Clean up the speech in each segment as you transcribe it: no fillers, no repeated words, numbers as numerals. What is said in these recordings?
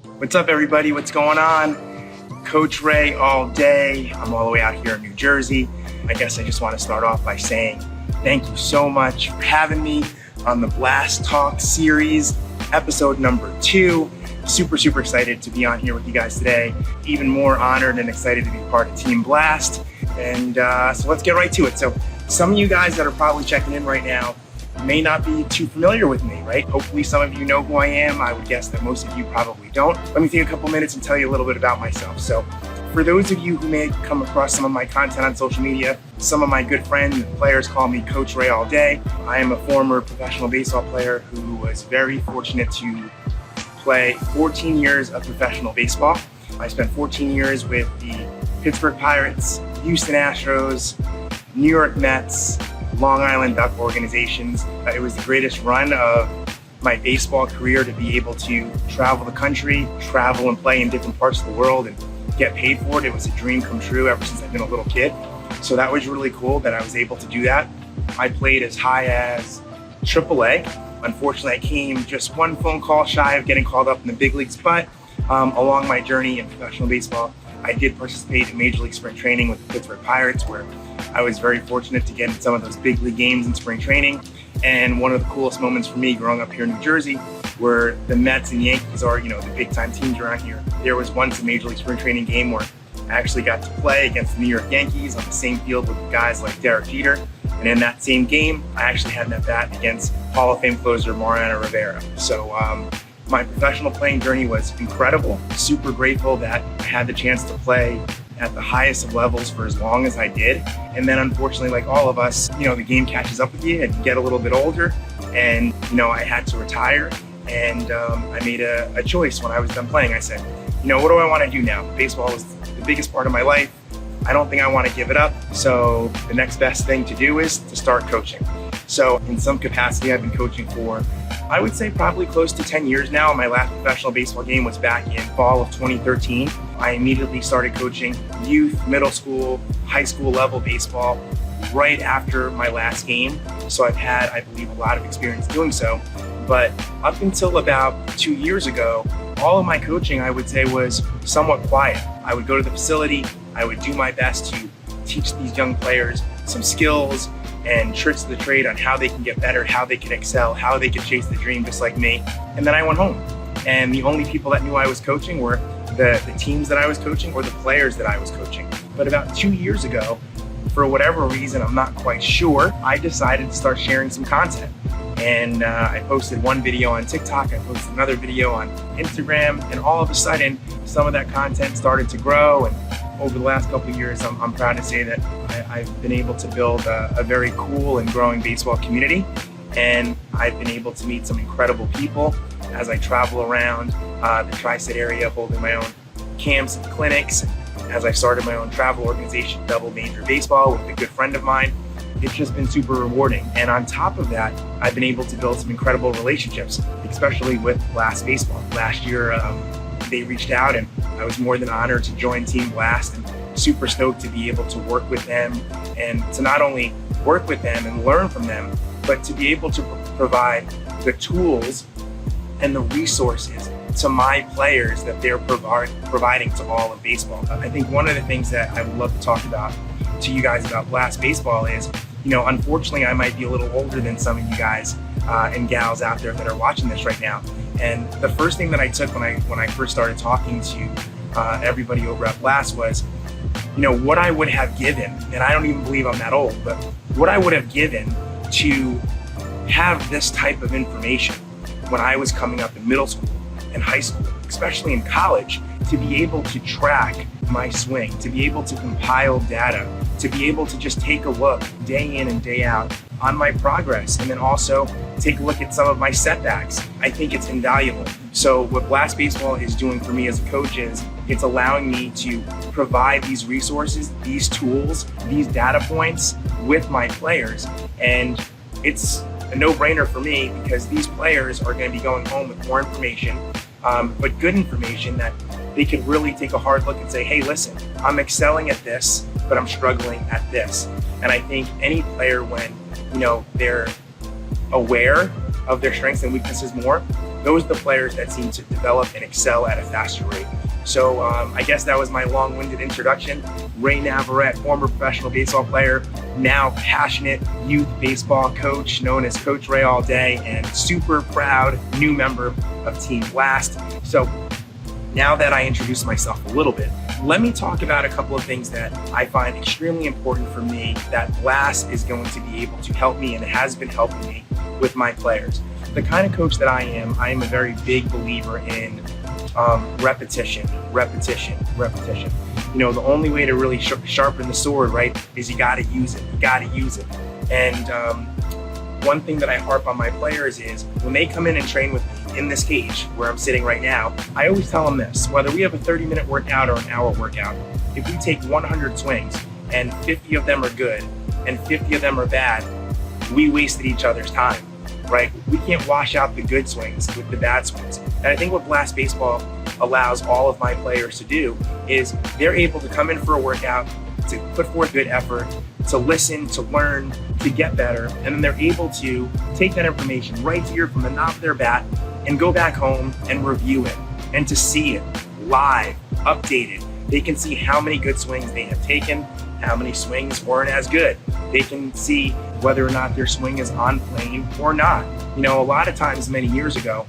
What's up, everybody? What's going on? Coach Ray all day. I'm all the way out here in New Jersey. I guess I just want to start off by saying thank you so much for having me on the Blast Talk series, episode number 2. Super excited to be on here with you guys today. Even more honored and excited to be part of Team Blast. And so let's get right to it. So some of you guys that are probably checking in right now may not be too familiar with me, right? Hopefully some of you know who I am. I would guess that most of you probably don't. Let me take a couple minutes and tell you a little bit about myself. So for those of you who may come across some of my content on social media, some of my good friends and players call me Coach Ray all day. I am a former professional baseball player who was very fortunate to play 14 years of professional baseball. I spent 14 years with the Pittsburgh Pirates, Houston Astros, New York Mets, Long Island Duck organizations. It was the greatest run of my baseball career to be able to travel the country, travel and play in different parts of the world and get paid for it. It was a dream come true ever since I've been a little kid. So that was really cool that I was able to do that. I played as high as AAA. Unfortunately, I came just one phone call shy of getting called up in the big leagues, but along my journey in professional baseball, I did participate in Major League Spring Training with the Pittsburgh Pirates, where I was very fortunate to get in some of those big league games in spring training. And one of the coolest moments for me growing up here in New Jersey, where the Mets and Yankees are, the big time teams around here. There was once a Major League Spring Training game where I actually got to play against the New York Yankees on the same field with guys like Derek Jeter. And in that same game, I actually had that bat against Hall of Fame closer Mariano Rivera. So my professional playing journey was incredible. Super grateful that I had the chance to play at the highest of levels for as long as I did. And then unfortunately, like all of us, the game catches up with you and you get a little bit older. And, I had to retire. And I made a choice when I was done playing. I said, what do I want to do now? Baseball was the biggest part of my life. I don't think I want to give it up. So the next best thing to do is to start coaching. So in some capacity, I've been coaching for, I would say probably close to 10 years now. My last professional baseball game was back in fall of 2013. I immediately started coaching youth, middle school, high school level baseball right after my last game. So I've had, I believe, a lot of experience doing so. But up until about 2 years ago, all of my coaching, I would say, was somewhat quiet. I would go to the facility, I would do my best to teach these young players some skills and tricks of the trade on how they can get better, how they can excel, how they can chase the dream just like me. And then I went home. And the only people that knew I was coaching were the teams that I was coaching or the players that I was coaching. But about 2 years ago, for whatever reason, I'm not quite sure, I decided to start sharing some content. And I posted one video on TikTok, I posted another video on Instagram, and all of a sudden, some of that content started to grow. And over the last couple of years, I'm proud to say that I've been able to build a very cool and growing baseball community. And I've been able to meet some incredible people as I travel around the Tri-State area, holding my own camps and clinics. As I've started my own travel organization, Double Major Baseball, with a good friend of mine. It's just been super rewarding. And on top of that, I've been able to build some incredible relationships, especially with Blast Baseball. Last year, they reached out and I was more than honored to join Team Blast, and super stoked to be able to work with them and to not only work with them and learn from them, but to be able to provide the tools and the resources to my players that they're providing to all of baseball. I think one of the things that I would love to talk about to you guys about Blast Baseball is, unfortunately, I might be a little older than some of you guys and gals out there that are watching this right now. And the first thing that I took when I first started talking to everybody over at Blast was, what I would have given, and I don't even believe I'm that old, but what I would have given to have this type of information when I was coming up in middle school and high school, especially in college, to be able to track my swing, to be able to compile data, to be able to just take a look day in and day out on my progress, and then also take a look at some of my setbacks. I think it's invaluable. So what Blast Baseball is doing for me as a coach is it's allowing me to provide these resources, these tools, these data points with my players. And it's a no-brainer for me because these players are going to be going home with more information, but good information that they could really take a hard look and say, hey, listen, I'm excelling at this, but I'm struggling at this. And I think any player, when they're aware of their strengths and weaknesses more, those are the players that seem to develop and excel at a faster rate. So I guess that was my long-winded introduction. Ray Navarrete, former professional baseball player, now passionate youth baseball coach known as Coach Ray all day, and super proud new member of Team Blast. So now that I introduced myself a little bit, let me talk about a couple of things that I find extremely important for me that Blast is going to be able to help me and has been helping me with my players. The kind of coach that I am a very big believer in repetition. You know, the only way to really sharpen the sword, right, is you got to use it. And one thing that I harp on my players is when they come in and train with me in this cage where I'm sitting right now, I always tell them this: whether we have a 30-minute workout or an hour workout, if we take 100 swings and 50 of them are good and 50 of them are bad, we wasted each other's time. Right? We can't wash out the good swings with the bad swings. And I think what Blast Baseball allows all of my players to do is they're able to come in for a workout, to put forth good effort, to listen, to learn, to get better, and then they're able to take that information right here from the knob of their bat and go back home and review it, and to see it live, updated. They can see how many good swings they have taken, how many swings weren't as good. They can see whether or not their swing is on plane or not. You know, a lot of times many years ago,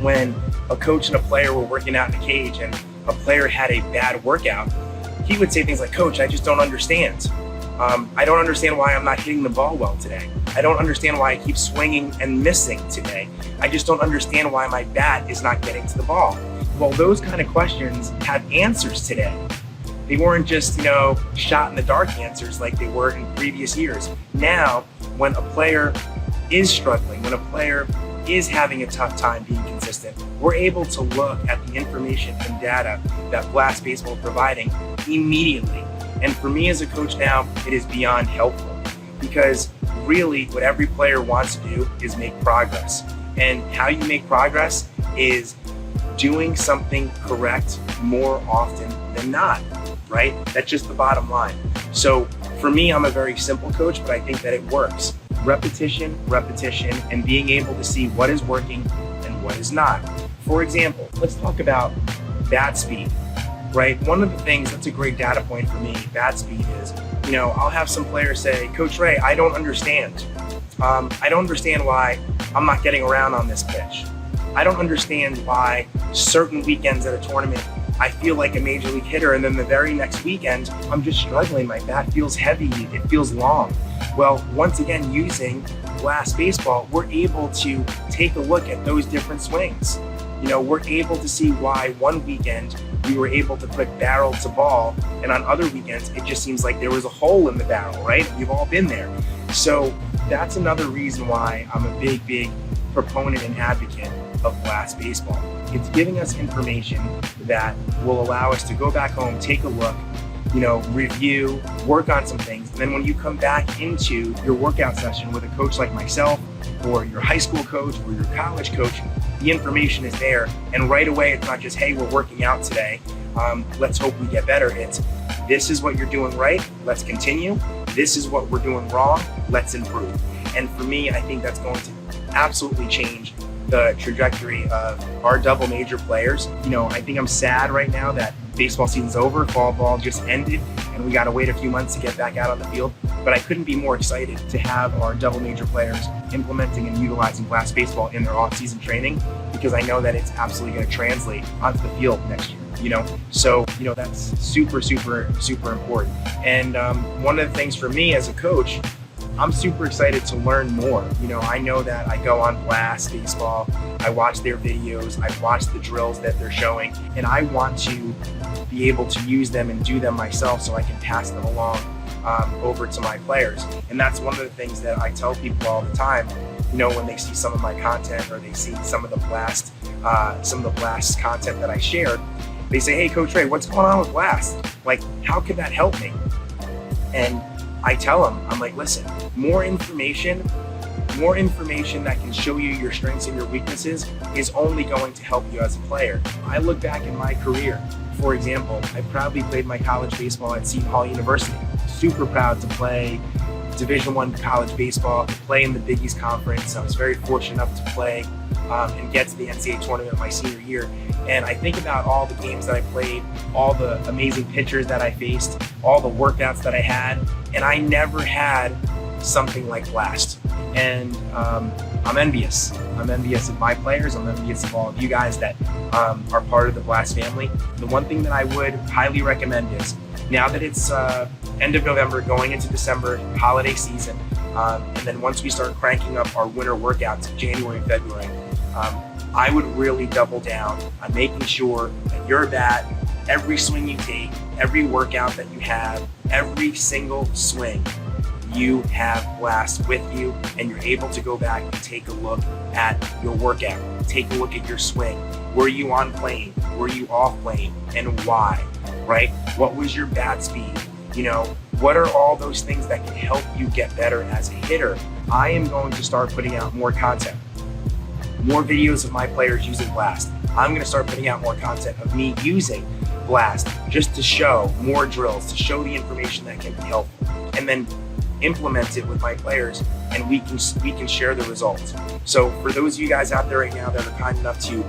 when a coach and a player were working out in a cage and a player had a bad workout, he would say things like, "Coach, I just don't understand. I don't understand why I'm not hitting the ball well today. I don't understand why I keep swinging and missing today. I just don't understand why my bat is not getting to the ball." Well, those kind of questions have answers today. They weren't just, you know, shot in the dark answers like they were in previous years. Now, when a player is struggling, when a player is having a tough time being consistent, we're able to look at the information and data that Blast Baseball is providing immediately. And for me as a coach now, it is beyond helpful, because really what every player wants to do is make progress. And how you make progress is doing something correct more often than not. Right? That's just the bottom line. So for me, I'm a very simple coach, but I think that it works. Repetition, and being able to see what is working and what is not. For example, let's talk about bat speed, right? One of the things that's a great data point for me, bat speed, is, you know, I'll have some players say, "Coach Ray, I don't understand. I don't understand why I'm not getting around on this pitch. I don't understand why certain weekends at a tournament I feel like a major league hitter, and then the very next weekend, I'm just struggling. My bat feels heavy, it feels long." Well, once again, using Blast Baseball, we're able to take a look at those different swings. You know, we're able to see why one weekend we were able to put barrel to ball, and on other weekends, it just seems like there was a hole in the barrel, right? We've all been there. So that's another reason why I'm a big proponent and advocate of Blast Baseball. It's giving us information that will allow us to go back home, take a look, you know, review, work on some things. And then when you come back into your workout session with a coach like myself, or your high school coach, or your college coach, the information is there. And right away, it's not just, "Hey, we're working out today. Let's hope we get better." It's, "This is what you're doing right. Let's continue. This is what we're doing wrong. Let's improve." And for me, I think that's going to absolutely change the trajectory of our double major players. You know, I think I'm sad right now that baseball season's over, fall ball just ended, and we got to wait a few months to get back out on the field. But I couldn't be more excited to have our double major players implementing and utilizing Blast Baseball in their off-season training, because I know that it's absolutely going to translate onto the field next year. You know, so, you know, that's super important. And one of the things for me as a coach, I'm super excited to learn more. You know, I know that I go on Blast Baseball, I watch their videos, I watch the drills that they're showing, and I want to be able to use them and do them myself so I can pass them along over to my players. And that's one of the things that I tell people all the time, you know, when they see some of my content, or they see some of the Blast content that I shared, they say, "Hey, Coach Ray, what's going on with Blast? Like, how could that help me?" And I tell them, I'm like, "Listen, more information that can show you your strengths and your weaknesses is only going to help you as a player." I look back in my career, for example, I proudly played my college baseball at Seton Hall University. Super proud to play Division I college baseball play in the Big East Conference. I was very fortunate enough to play and get to the NCAA tournament my senior year. And I think about all the games that I played, all the amazing pitchers that I faced, all the workouts that I had, and I never had something like Blast. And I'm envious. I'm envious of my players. I'm envious of all of you guys that are part of the Blast family. The one thing that I would highly recommend is, now that it's end of November, going into December, holiday season, and then once we start cranking up our winter workouts in January and February, I would really double down on making sure that your bat, every swing you take, every workout that you have, every single swing, you have Blast with you, and you're able to go back and take a look at your workout, take a look at your swing. Were you on plane? Were you off plane? And why, right? What was your bat speed? You know, what are all those things that can help you get better as a hitter? I am going to start putting out more content, more videos of my players using Blast. I'm going to start putting out more content of me using Blast, just to show more drills, to show the information that can be helpful, and then implement it with my players, and we can share the results. So for those of you guys out there right now that are kind enough to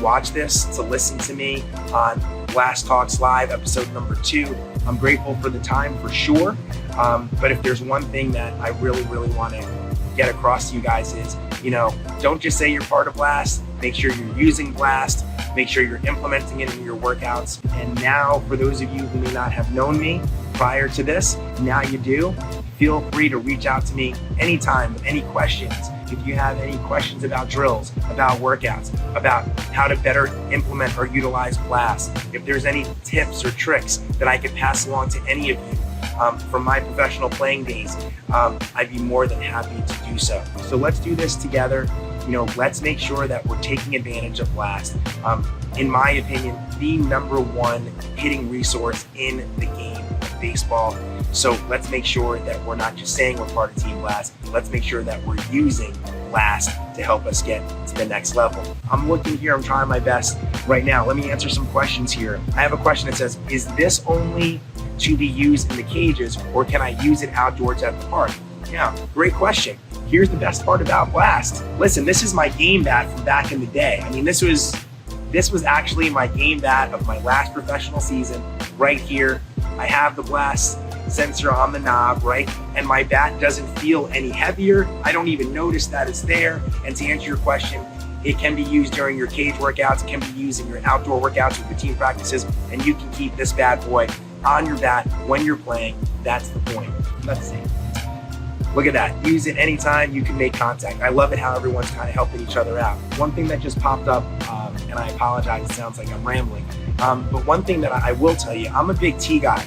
watch this, to listen to me on Blast Talks Live episode number 2, I'm grateful for the time, for sure. But if there's one thing that I really want to get across to you guys is, you know, don't just say you're part of Blast. Make sure you're using Blast. Make sure you're implementing it in your workouts. And now, for those of you who may not have known me prior to this, now you do. Feel free to reach out to me anytime with any questions. If you have any questions about drills, about workouts, about how to better implement or utilize Blast, if there's any tips or tricks that I could pass along to any of you from my professional playing days, I'd be more than happy to do so. So let's do this together. You know, let's make sure that we're taking advantage of Blast. In my opinion, the #1 hitting resource in the game of baseball. So let's make sure that we're not just saying we're part of Team Blast. Let's make sure that we're using Blast to help us get to the next level. I'm looking here, I'm trying my best right now. Let me answer some questions here. I have a question that says, is this only to be used in the cages, or can I use it outdoors at the park? Yeah, great question. Here's the best part about Blast. Listen, this is my game bat from back in the day. I mean, this was actually my game bat of my last professional season right here. I have the Blast sensor on the knob, right? And my bat doesn't feel any heavier. I don't even notice that it's there. And to answer your question, it can be used during your cage workouts. It can be used in your outdoor workouts with your team practices, and you can keep this bad boy on your bat when you're playing. That's the point. Let's see. Look at that. Use it anytime you can make contact. I love it how everyone's kind of helping each other out. One thing that just popped up, and I apologize, it sounds like I'm rambling, but one thing that I will tell you, I'm a big tee guy.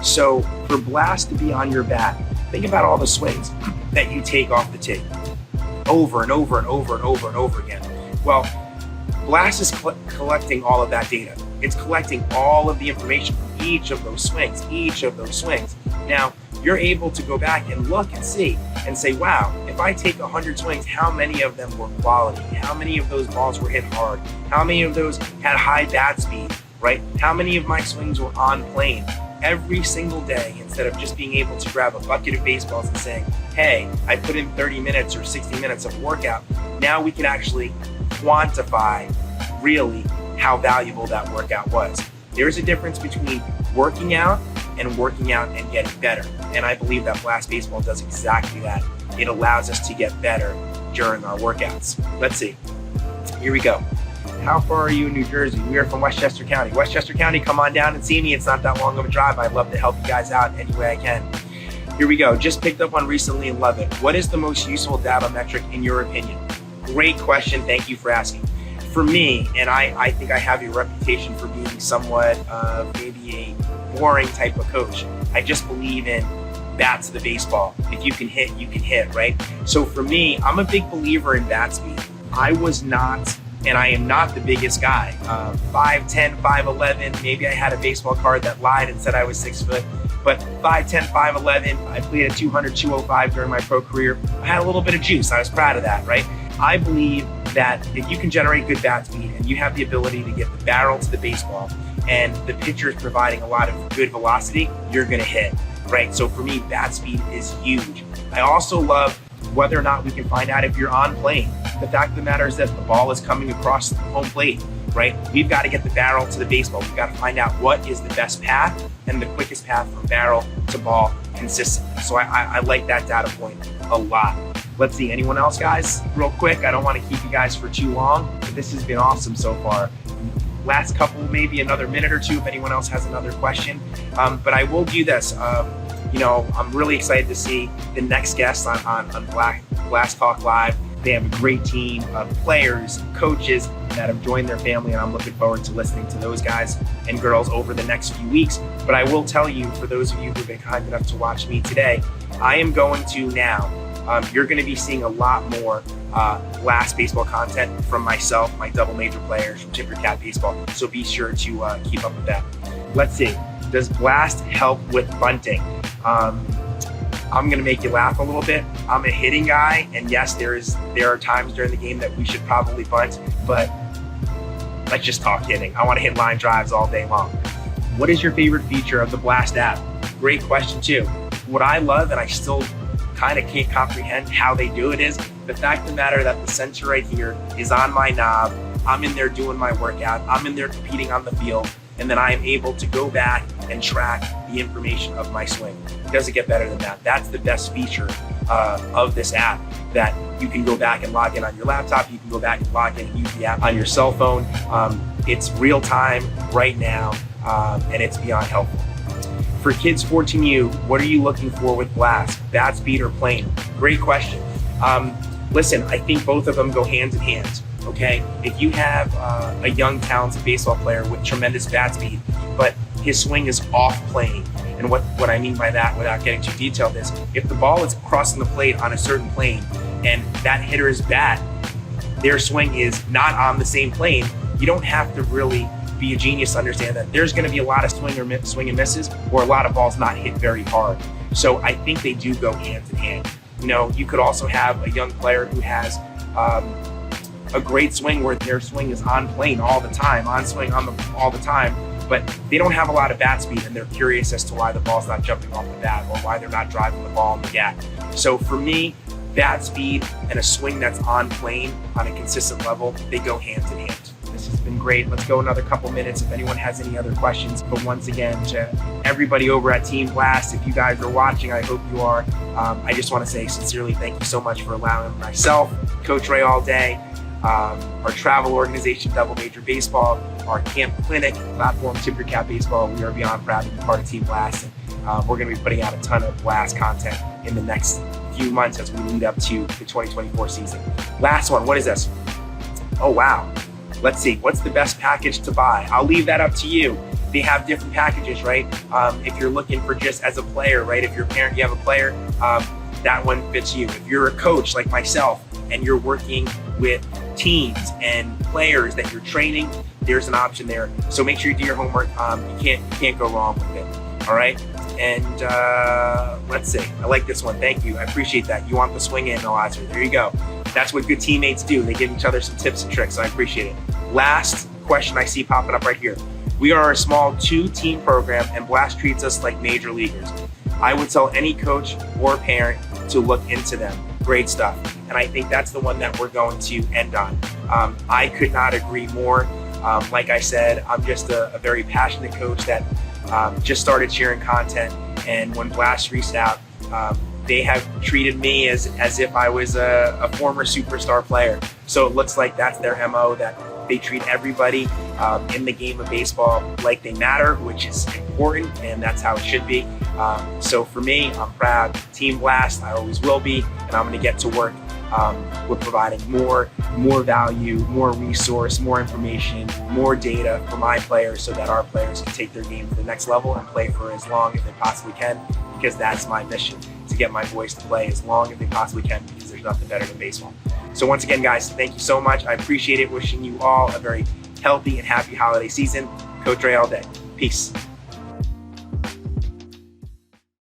So for Blast to be on your bat, think about all the swings that you take off the tee over and over and over and over and over again. Well, Blast is collecting all of that data. It's collecting all of the information from each of those swings. Now, you're able to go back and look and see and say, wow, if I take 100 swings, how many of them were quality? How many of those balls were hit hard? How many of those had high bat speed, right? How many of my swings were on plane? Every single day, instead of just being able to grab a bucket of baseballs and saying, hey, I put in 30 minutes or 60 minutes of workout, now we can actually quantify really how valuable that workout was. There's a difference between working out and getting better. And I believe that Blast Baseball does exactly that. It allows us to get better during our workouts. Let's see. Here we go. How far are you in New Jersey? We are from Westchester County. Westchester County, come on down and see me. It's not that long of a drive. I'd love to help you guys out any way I can. Here we go. Just picked up one recently and love it. What is the most useful data metric in your opinion? Great question. Thank you for asking. For me, and I think I have a reputation for being somewhat maybe a boring type of coach. I just believe in bat to the baseball. If you can hit, you can hit, right? So for me, I'm a big believer in bat speed. I was not, and I am not the biggest guy. 5'10", 5'11", maybe I had a baseball card that lied and said I was 6 foot, but 5'10", 5'11", I played at 200, 205 during my pro career. I had a little bit of juice. I was proud of that, right? I believe that if you can generate good bat speed and you have the ability to get the barrel to the baseball and the pitcher is providing a lot of good velocity, you're gonna hit, right? So for me, bat speed is huge. I also love whether or not we can find out if you're on plane. The fact of the matter is that the ball is coming across the home plate, right? We've got to get the barrel to the baseball. We've got to find out what is the best path and the quickest path from barrel to ball consistently. So I like that data point a lot. Let's see, anyone else, guys? Real quick, I don't want to keep you guys for too long, but this has been awesome so far. Last couple, maybe another minute or two if anyone else has another question. But I will do this. I'm really excited to see the next guest on Blast Talk Live. They have a great team of players, coaches that have joined their family, and I'm looking forward to listening to those guys and girls over the next few weeks. But I will tell you, for those of you who've been kind enough to watch me today, I am going to now, you're going to be seeing a lot more Blast baseball content from myself, my double major players from Timber Cat Baseball. So be sure to keep up with that. Let's see, does Blast help with bunting? I'm going to make you laugh a little bit. I'm a hitting guy, and yes, there are times during the game that we should probably bunt, but let's just talk hitting. I want to hit line drives all day long. What is your favorite feature of the Blast app? Great question too. What I love, and I still kind of can't comprehend how they do it, is the fact of the matter that the sensor right here is on my knob. I'm in there doing my workout. I'm in there competing on the field, and then I am able to go back and track the information of my swing. It doesn't get better than that. That's the best feature of this app, that you can go back and log in on your laptop. You can go back and log in and use the app on your cell phone. It's real time right now, and it's beyond helpful. For kids 14U, what are you looking for with Blast? Bat speed or plane? Great question. Listen, I think both of them go hand in hand. Okay, if you have a young, talented baseball player with tremendous bat speed, but his swing is off plane, and what I mean by that, without getting too detailed, is if the ball is crossing the plate on a certain plane and that hitter's bat, their swing is not on the same plane, you don't have to really be a genius to understand that there's going to be a lot of swing and misses, or a lot of balls not hit very hard. So I think they do go hand in hand. You could also have a young player who has a great swing where their swing is on plane all the time, on swing all the time, but they don't have a lot of bat speed, and they're curious as to why the ball's not jumping off the bat or why they're not driving the ball in the gap. So for me, bat speed and a swing that's on plane on a consistent level, they go hand in hand. This has been great. Let's go another couple minutes if anyone has any other questions. But once again, to everybody over at Team Blast, if you guys are watching, I hope you are. I just want to say sincerely thank you so much for allowing myself, Coach Ray All Day, our travel organization, Double Major Baseball, our camp clinic platform, Timber Cat Baseball. We are beyond proud to be part of Team Blast. And we're going to be putting out a ton of Blast content in the next few months as we lead up to the 2024 season. Last one, what is this? Oh, wow. Let's see, what's the best package to buy? I'll leave that up to you. They have different packages, right? If you're looking for just as a player, right? If you're a parent, you have a player, that one fits you. If you're a coach like myself and you're working with teams and players that you're training, there's an option there. So make sure you do your homework. You can't go wrong with it. All right. And let's see. I like this one. Thank you. I appreciate that. You want the swing analyzer. There you go. That's what good teammates do. They give each other some tips and tricks. So I appreciate it. Last question I see popping up right here. We are a small 2-team program, and Blast treats us like major leaguers. I would tell any coach or parent to look into them. Great stuff. And I think that's the one that we're going to end on. I could not agree more. Like I said, I'm just a very passionate coach that just started sharing content. And when Blast reached out, they have treated me as if I was a former superstar player. So it looks like that's their MO, that they treat everybody in the game of baseball like they matter, which is important, and that's how it should be. So for me, I'm proud. Team Blast, I always will be, and I'm going to get to work with providing more value, more resource, more information, more data for my players so that our players can take their game to the next level and play for as long as they possibly can, because that's my mission, to get my boys to play as long as they possibly can, because there's nothing better than baseball. So once again, guys, thank you so much. I appreciate it. Wishing you all a very healthy and happy holiday season. Coach Ray all day. Peace.